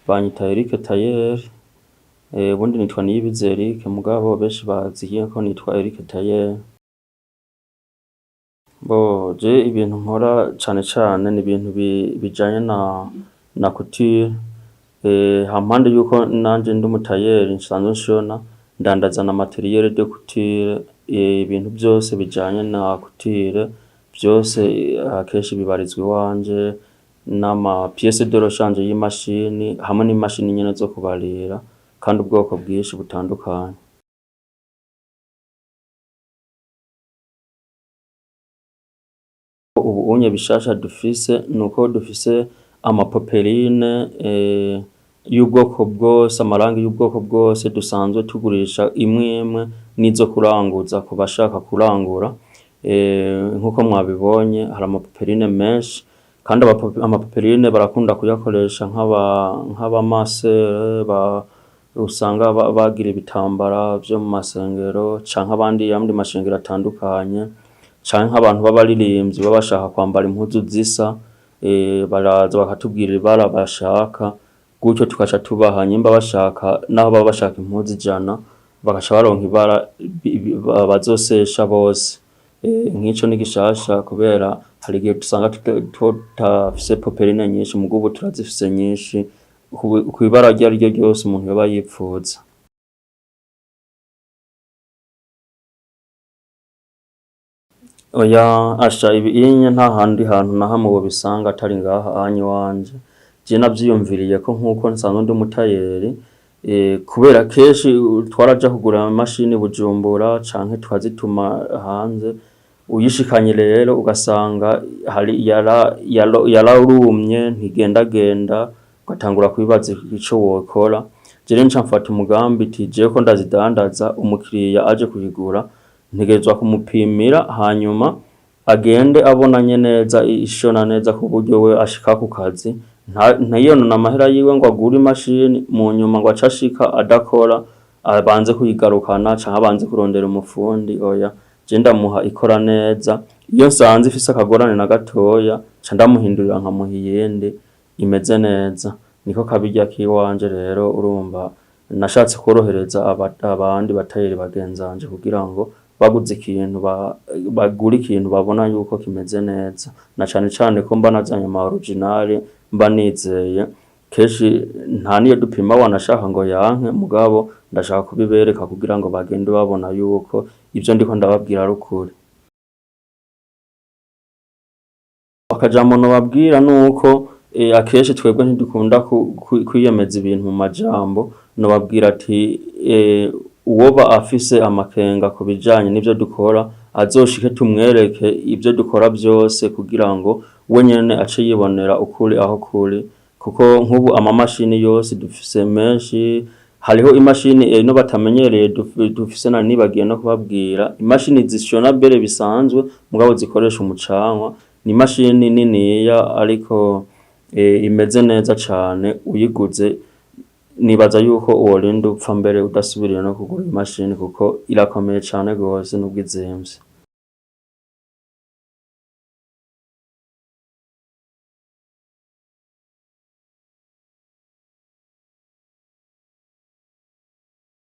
Banyita Eric Tayer, ubundi nitwa Niyibizi Eric mugabo benshi bazi ko nitwa Eric Tayer. Je ibintu nkora cane cane ni ibintu bijanye na couture, hampande yuko nanje ndi umutayeri nsanzwe nshona, ndandaza na materiel de couture, ibintu byose bijanye na couture byose akenshi bibarizwa iwanje, n'ama pièces de rechange y'imashini hamwe n'imashini nyene zo kubarira kandi ubwoko bwinshi butandukanye. Ubu unye bishasha dufise nuko dufise amapopeline y'ubwoko bwose, amarangi y'ubwoko bwose dusanzwe tugurisha imwe nizo kuranguza ku bashaka kurangura. Nkuko mwabibonye hari amapopeline menshi kandi amapopeline barakunda kuyakoresha nk'abamaser usanga bagira ibitambara vyo mu masengero canke abandi yandi mashengero atandukanye, canke abantu b'abaririmbyi baba bashaka kwambara impuzu zisa, baraza bakatubwira ibara bashaka, gutyo tukaca tubaha nyimba bashaka naho baba bashaka impuzu 100 bagaca baronka ibara bazosesha bose. Nk'ico ni gishasha kubera hari igihe dusanga tutafise popeline nyinshi mugubu turazifise nyinshi kw'ibara ryariryo ryose umuntu yoba yipfuza. Oya asha ibinye nta handi hantu na hamwe wobisanga atari ngaha anye wanje. Je navyiyumviriye ko nkuko nsanzwe ndi umutayeri, kubera kenshi twaraja kugura amashini Bujumbura canke twazituma hanze, uyishikanye rero ugasanga hari yararumye ntigendagenda, ugatangura kwibaza ico wokora. Je rero nca mfata umugambi ati jewe ko ndazidandaza, umukiriya aje kuyigura ntegerezwa kumupimira hanyuma agende abonanye neza ishona neza ku buryo we ashika ku kazi ntiyonona amahera yiwe ngo agure imashini mu nyuma ngo acashika adakora abanze kuyigarukana canke abanze kurondera umufundi. Oya je ndamuha ikora neza, iyo nsanze ifise akagorane na gatoya ca ndamuhindurira nkamuha iyindi imeze neza. Niko kabirya kiwanje rero urumva nashatse korohereza abandi batayeri bagenzanje kugira ngo baguze ikintu bagura ikintu babona yuko kimeze neza, na cane cane ko mba nazanye ama original mba nizeye. Kenshi nta niyo dupima wanashaka ngo yanke mugabo ndashaka kubibereka kugira ngo bagende babona yuko ivyo ndiko ndababwira ari ukuri. Akajambo nobabwira nuko akenshi twebwe ntidukunda kwiyemeza ibintu mu majambo, nobabwira ati uwoba afise amakenga ku bijanye n'ivyo dukora azoshike tumwereke ivyo dukora byose kugira ngo we nyene ace yibonera ukuri aho kuri, kuko nk'ubu amamashini yose dufise menshi. Hariho imashini ino batamenyereye dufise na nibagiye no kubabwira, imashini zishona bere bisanzwe mugabo zikoresha umucanwa, ni imashini niniya ariko imeze neza cane. Uyiguze nibaza yuko worinda upfa mbere udasubiriye no kugura imashini kuko irakomeye cane gose nubwo izimvye.